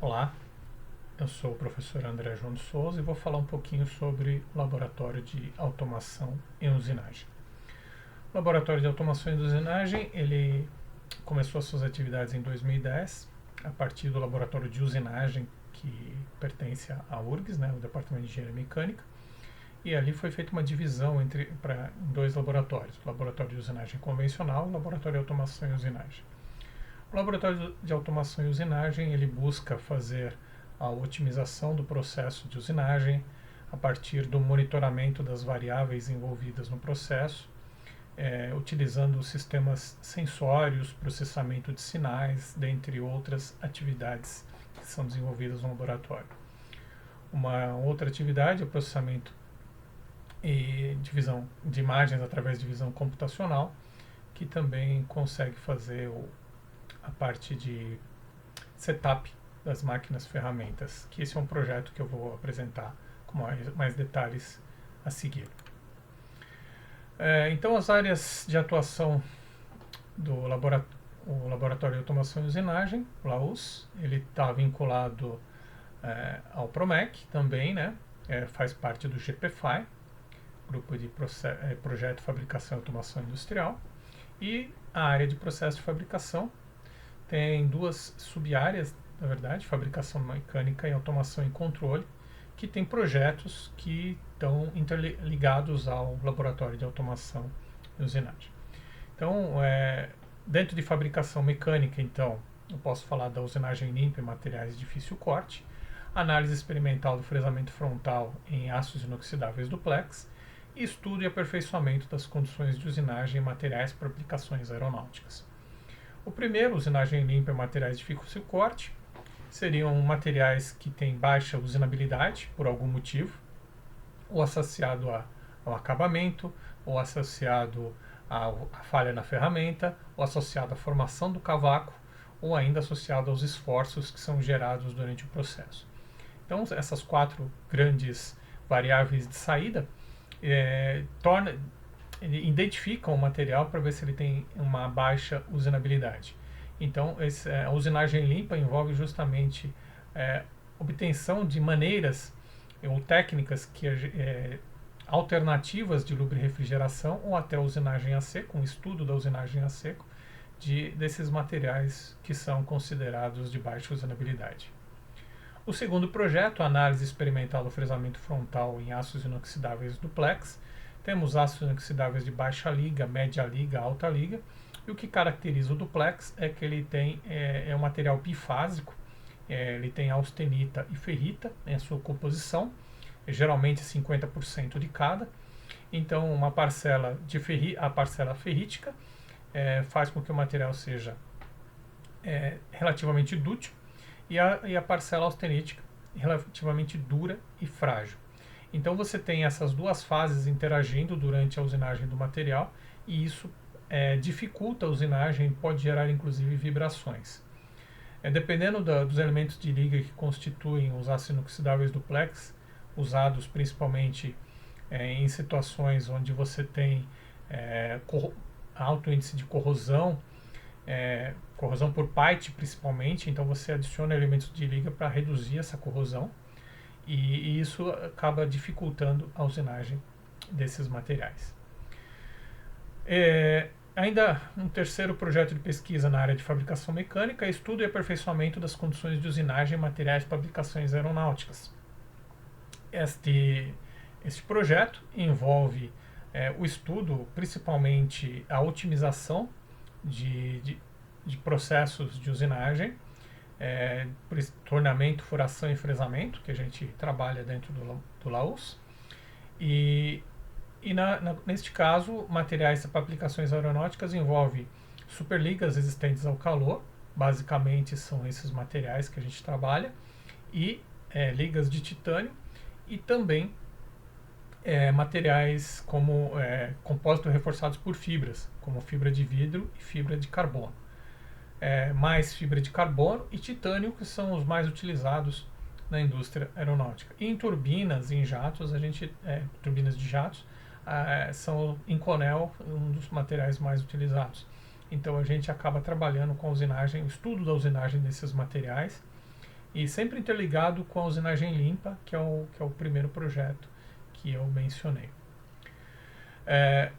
Olá, eu sou o professor André João de Souza e vou falar um pouquinho sobre o Laboratório de Automação em Usinagem. O Laboratório de Automação em Usinagem, ele começou as suas atividades em 2010, a partir do Laboratório de Usinagem, que pertence à URGS, o Departamento de Engenharia Mecânica, e ali foi feita uma divisão em dois laboratórios, o Laboratório de Usinagem Convencional e o Laboratório de Automação em Usinagem. O Laboratório de Automação e Usinagem, ele busca fazer a otimização do processo de usinagem a partir do monitoramento das variáveis envolvidas no processo, utilizando sistemas sensórios, processamento de sinais, dentre outras atividades que são desenvolvidas no laboratório. Uma outra atividade é o processamento e divisão de imagens através de visão computacional, que também consegue fazer a parte de setup das máquinas ferramentas, que esse é um projeto que eu vou apresentar com mais detalhes a seguir. Então, as áreas de atuação do Laboratório de Automação e Usinagem, o LAUS, ele está vinculado ao PROMEC também, faz parte do GPFI, Grupo de Projeto, Fabricação e Automação Industrial, e a área de processo de fabricação tem duas sub-áreas, na verdade, fabricação mecânica e automação e controle, que tem projetos que estão interligados ao laboratório de automação e usinagem. Então, dentro de fabricação mecânica, então, eu posso falar da usinagem limpa em materiais de difícil corte, análise experimental do fresamento frontal em aços inoxidáveis duplex e estudo e aperfeiçoamento das condições de usinagem em materiais para aplicações aeronáuticas. O primeiro, usinagem limpa em materiais de difícil corte, seriam materiais que têm baixa usinabilidade por algum motivo, ou associado ao acabamento, ou associado à falha na ferramenta, ou associado à formação do cavaco, ou ainda associado aos esforços que são gerados durante o processo. Então, essas quatro grandes variáveis de saída identificam o material para ver se ele tem uma baixa usinabilidade. Então, a usinagem limpa envolve justamente obtenção de maneiras ou técnicas alternativas de lubrifrigeração ou até usinagem a seco, um estudo da usinagem a seco, desses materiais que são considerados de baixa usinabilidade. O segundo projeto, a análise experimental do fresamento frontal em aços inoxidáveis duplex. Temos aços inoxidáveis de baixa liga, média liga, alta liga. E o que caracteriza o duplex é que ele tem um material bifásico, ele tem austenita e ferrita em sua composição, geralmente 50% de cada. Então, uma parcela a parcela ferrítica faz com que o material seja relativamente dúctil e a parcela austenítica relativamente dura e frágil. Então, você tem essas duas fases interagindo durante a usinagem do material e isso dificulta a usinagem, pode gerar inclusive vibrações. Dependendo dos elementos de liga que constituem os aços inoxidáveis duplex, usados principalmente em situações onde você tem alto índice de corrosão, corrosão por PAIT principalmente, então você adiciona elementos de liga para reduzir essa corrosão e isso acaba dificultando a usinagem desses materiais. Ainda um terceiro projeto de pesquisa na área de fabricação mecânica é estudo e aperfeiçoamento das condições de usinagem em materiais para aplicações aeronáuticas. Este projeto envolve o estudo, principalmente a otimização de processos de usinagem, por torneamento, furação e fresamento, que a gente trabalha dentro do LAUS, neste caso, materiais para aplicações aeronáuticas envolve superligas resistentes ao calor, basicamente são esses materiais que a gente trabalha, e ligas de titânio, e também materiais como compósitos reforçados por fibras, como fibra de vidro e fibra de carbono. Mais fibra de carbono e titânio, que são os mais utilizados na indústria aeronáutica. E em turbinas e em jatos, turbinas de jatos, são Inconel, um dos materiais mais utilizados. Então a gente acaba trabalhando com a usinagem, o estudo da usinagem desses materiais e sempre interligado com a usinagem limpa, que é o primeiro projeto que eu mencionei.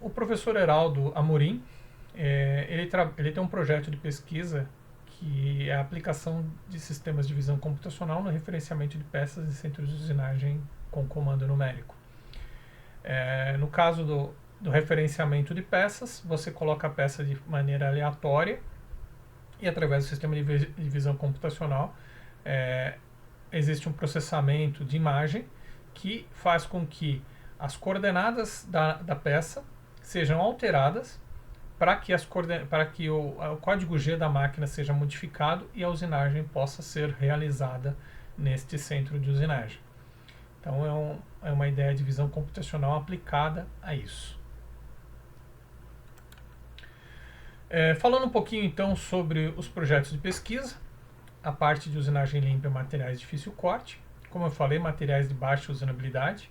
O professor Heraldo Amorim, ele tem um projeto de pesquisa que é a aplicação de sistemas de visão computacional no referenciamento de peças em centros de usinagem com comando numérico. No caso do referenciamento de peças, você coloca a peça de maneira aleatória e através do sistema de visão computacional existe um processamento de imagem que faz com que as coordenadas da peça sejam alteradas para que o código G da máquina seja modificado e a usinagem possa ser realizada neste centro de usinagem. Então é uma ideia de visão computacional aplicada a isso. Falando um pouquinho então sobre os projetos de pesquisa, a parte de usinagem limpa e materiais de difícil corte. Como eu falei, materiais de baixa usinabilidade,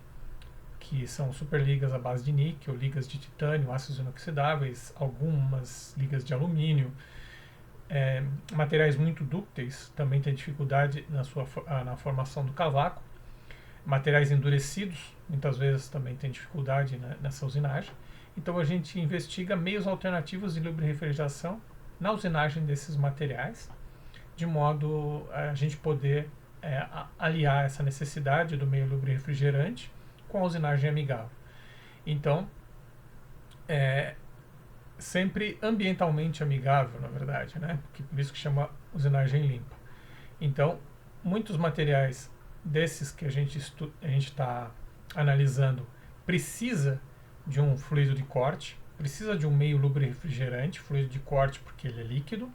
que são superligas à base de níquel, ligas de titânio, aços inoxidáveis, algumas ligas de alumínio. Materiais muito dúcteis também têm dificuldade na formação do cavaco. Materiais endurecidos, muitas vezes também tem dificuldade nessa usinagem. Então a gente investiga meios alternativos de lubrifrigeração na usinagem desses materiais, de modo a gente poder aliar essa necessidade do meio lubrifrigerante com a usinagem amigável. Então, sempre ambientalmente amigável, na verdade, né? Por isso que chama usinagem limpa. Então, muitos materiais desses que a gente está analisando precisa de um fluido de corte, precisa de um meio lubrifrigerante, fluido de corte porque ele é líquido,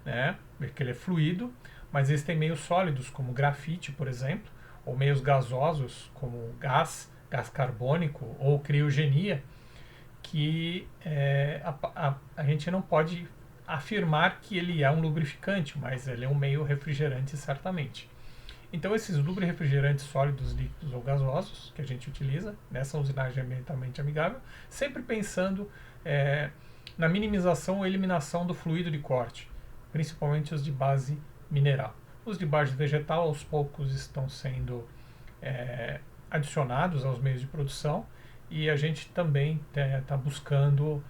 né? Porque ele é fluido, mas existem meios sólidos como grafite, por exemplo, ou meios gasosos como gás carbônico ou criogenia, que a gente não pode afirmar que ele é um lubrificante, mas ele é um meio refrigerante certamente. Então esses lubrifrigerantes sólidos, líquidos ou gasosos que a gente utiliza nessa usinagem ambientalmente amigável, sempre pensando na minimização ou eliminação do fluido de corte, principalmente os de base mineral. Os de base vegetal aos poucos estão sendo adicionados aos meios de produção e a gente também está buscando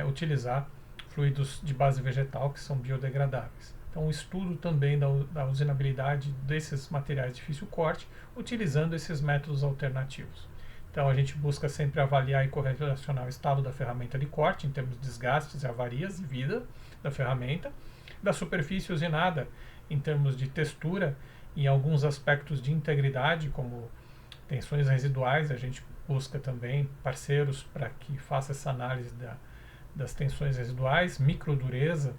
utilizar fluidos de base vegetal que são biodegradáveis. Então, o estudo também da usinabilidade desses materiais de difícil corte, utilizando esses métodos alternativos. Então, a gente busca sempre avaliar e correlacionar o estado da ferramenta de corte, em termos de desgastes e avarias de vida da ferramenta, da superfície usinada, em termos de textura e alguns aspectos de integridade, como tensões residuais. A gente busca também parceiros para que faça essa análise das tensões residuais, microdureza,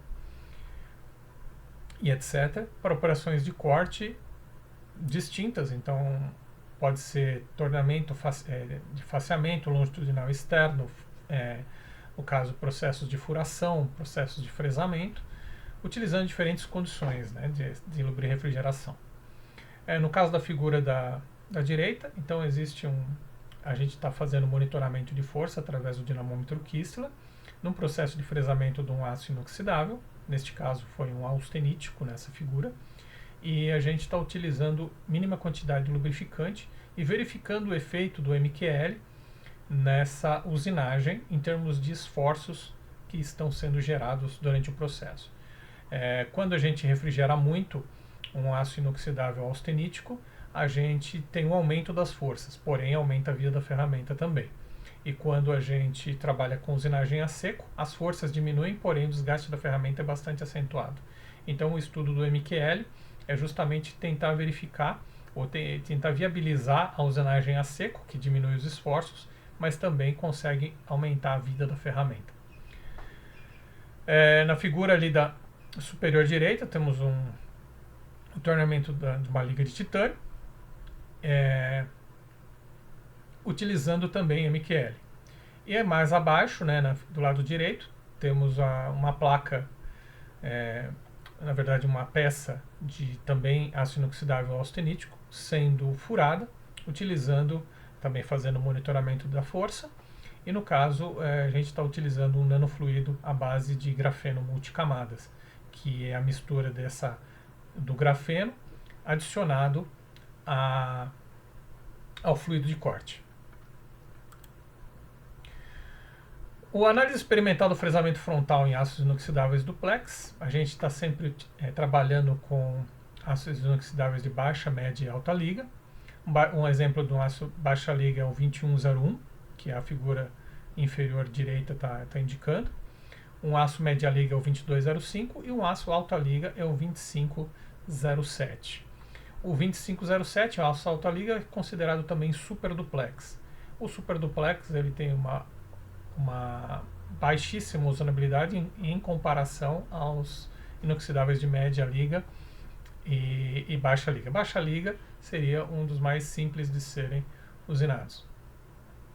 e etc., para operações de corte distintas. Então, pode ser torneamento de faceamento longitudinal externo, no caso, processos de furação, processos de fresamento, utilizando diferentes condições, né, de lubrifrigeração. No caso da figura da direita, então a gente está fazendo monitoramento de força através do dinamômetro Kistler, num processo de fresamento de um aço inoxidável. Neste caso foi um austenítico nessa figura, e a gente está utilizando mínima quantidade de lubrificante e verificando o efeito do MQL nessa usinagem em termos de esforços que estão sendo gerados durante o processo. Quando a gente refrigera muito um aço inoxidável austenítico, a gente tem um aumento das forças, porém aumenta a vida da ferramenta também. E quando a gente trabalha com usinagem a seco, as forças diminuem, porém o desgaste da ferramenta é bastante acentuado. Então o estudo do MQL é justamente tentar verificar ou tentar viabilizar a usinagem a seco, que diminui os esforços, mas também consegue aumentar a vida da ferramenta. Na figura ali da superior direita temos um torneamento de uma liga de titânio, utilizando também MQL. E mais abaixo, né, do lado direito, temos uma placa, na verdade uma peça de também aço inoxidável austenítico, sendo furada, também fazendo monitoramento da força. E no caso, a gente está utilizando um nanofluido à base de grafeno multicamadas, que é a mistura do grafeno adicionado ao fluido de corte. O análise experimental do fresamento frontal em aços inoxidáveis duplex, a gente está sempre trabalhando com aços inoxidáveis de baixa, média e alta liga. Um exemplo de um aço baixa liga é o 2101, que a figura inferior direita está indicando. Um aço média liga é o 2205 e um aço alta liga é o 2507. O 2507, o aço alta liga, é considerado também super duplex. O super duplex ele tem uma baixíssima usabilidade em comparação aos inoxidáveis de média liga e baixa liga. Baixa liga seria um dos mais simples de serem usinados.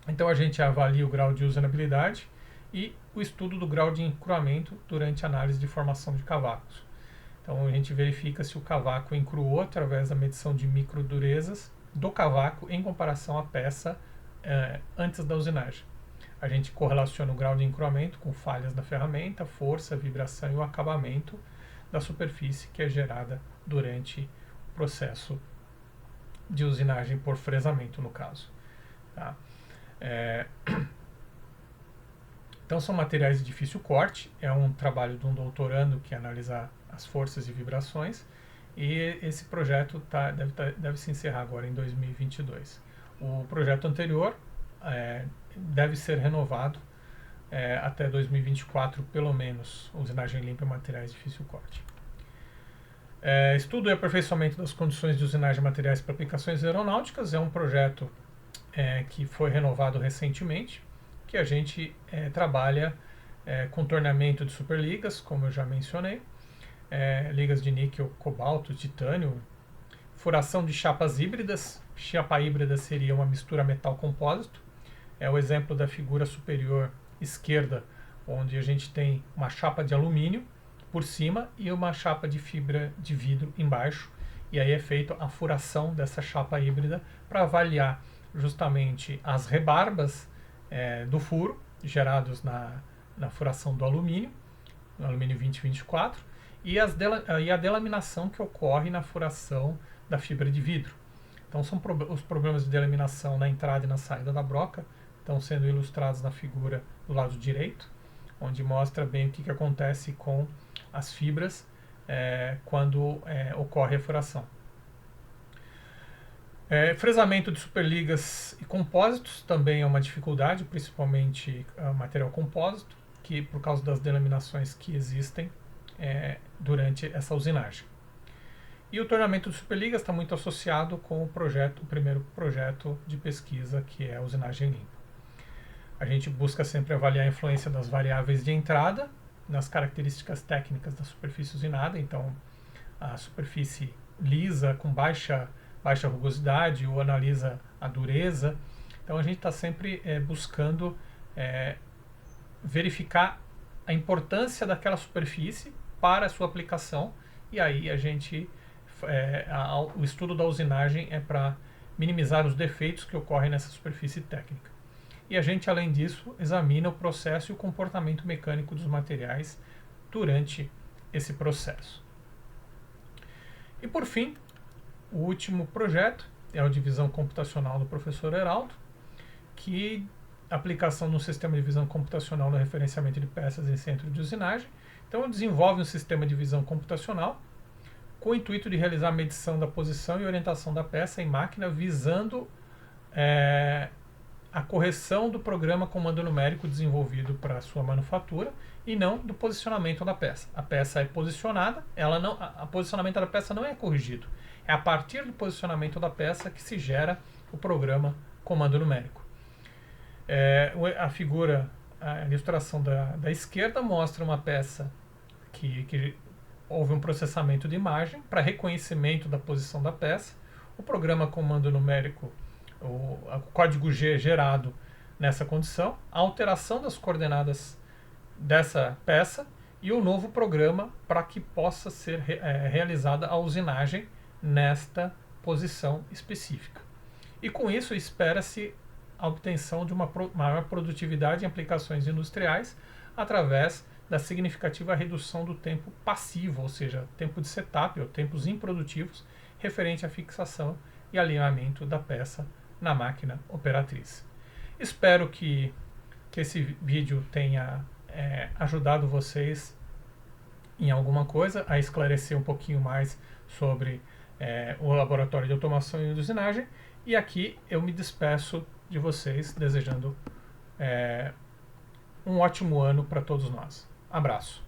Então a gente avalia o grau de usabilidade e o estudo do grau de encruamento durante a análise de formação de cavacos. Então a gente verifica se o cavaco encruou através da medição de microdurezas do cavaco em comparação à peça antes da usinagem. A gente correlaciona o grau de encruamento com falhas da ferramenta, força, vibração e o acabamento da superfície que é gerada durante o processo de usinagem por fresamento, no caso. Tá? Então são materiais de difícil corte, é um trabalho de um doutorando que analisa as forças e vibrações, e esse projeto deve se encerrar agora em 2022. O projeto anterior deve ser renovado até 2024, pelo menos, usinagem limpa e materiais de difícil corte. Estudo e aperfeiçoamento das condições de usinagem de materiais para aplicações aeronáuticas é um projeto que foi renovado recentemente, que a gente trabalha com torneamento de superligas, como eu já mencionei, ligas de níquel, cobalto, titânio, furação de chapas híbridas. Chapa híbrida seria uma mistura metal-compósito. É o exemplo da figura superior esquerda, onde a gente tem uma chapa de alumínio por cima e uma chapa de fibra de vidro embaixo. E aí é feita a furação dessa chapa híbrida para avaliar justamente as rebarbas do furo gerados na furação do alumínio, no alumínio 2024, e a delaminação que ocorre na furação da fibra de vidro. Então são os problemas de delaminação na entrada e na saída da broca, estão sendo ilustrados na figura do lado direito, onde mostra bem o que acontece com as fibras quando ocorre a furação. Fresamento de superligas e compósitos também é uma dificuldade, principalmente material compósito, que por causa das delaminações que existem durante essa usinagem. E o torneamento de superligas está muito associado com o primeiro projeto de pesquisa, que é a usinagem limpa. A gente busca sempre avaliar a influência das variáveis de entrada nas características técnicas da superfície usinada. Então, a superfície lisa com baixa rugosidade ou analisa a dureza. Então, a gente está sempre buscando verificar a importância daquela superfície para a sua aplicação, e aí o estudo da usinagem é para minimizar os defeitos que ocorrem nessa superfície técnica. E a gente, além disso, examina o processo e o comportamento mecânico dos materiais durante esse processo. E por fim, o último projeto é a divisão computacional do professor Heraldo, que aplicação no sistema de visão computacional no referenciamento de peças em centro de usinagem. Então, desenvolve um sistema de visão computacional com o intuito de realizar a medição da posição e orientação da peça em máquina, visando a correção do programa comando numérico desenvolvido para sua manufatura e não do posicionamento da peça. A peça é posicionada, o posicionamento da peça não é corrigido. É a partir do posicionamento da peça que se gera o programa comando numérico. A ilustração da esquerda mostra uma peça que houve um processamento de imagem para reconhecimento da posição da peça. O programa comando numérico, o código G gerado nessa condição, a alteração das coordenadas dessa peça e o novo programa para que possa ser realizada a usinagem nesta posição específica. E com isso espera-se a obtenção de uma maior produtividade em aplicações industriais através da significativa redução do tempo passivo, ou seja, tempo de setup ou tempos improdutivos referente à fixação e alinhamento da peça na máquina operatriz. Espero que esse vídeo tenha ajudado vocês em alguma coisa, a esclarecer um pouquinho mais sobre o laboratório de automação e usinagem. E aqui eu me despeço de vocês, desejando um ótimo ano para todos nós. Abraço!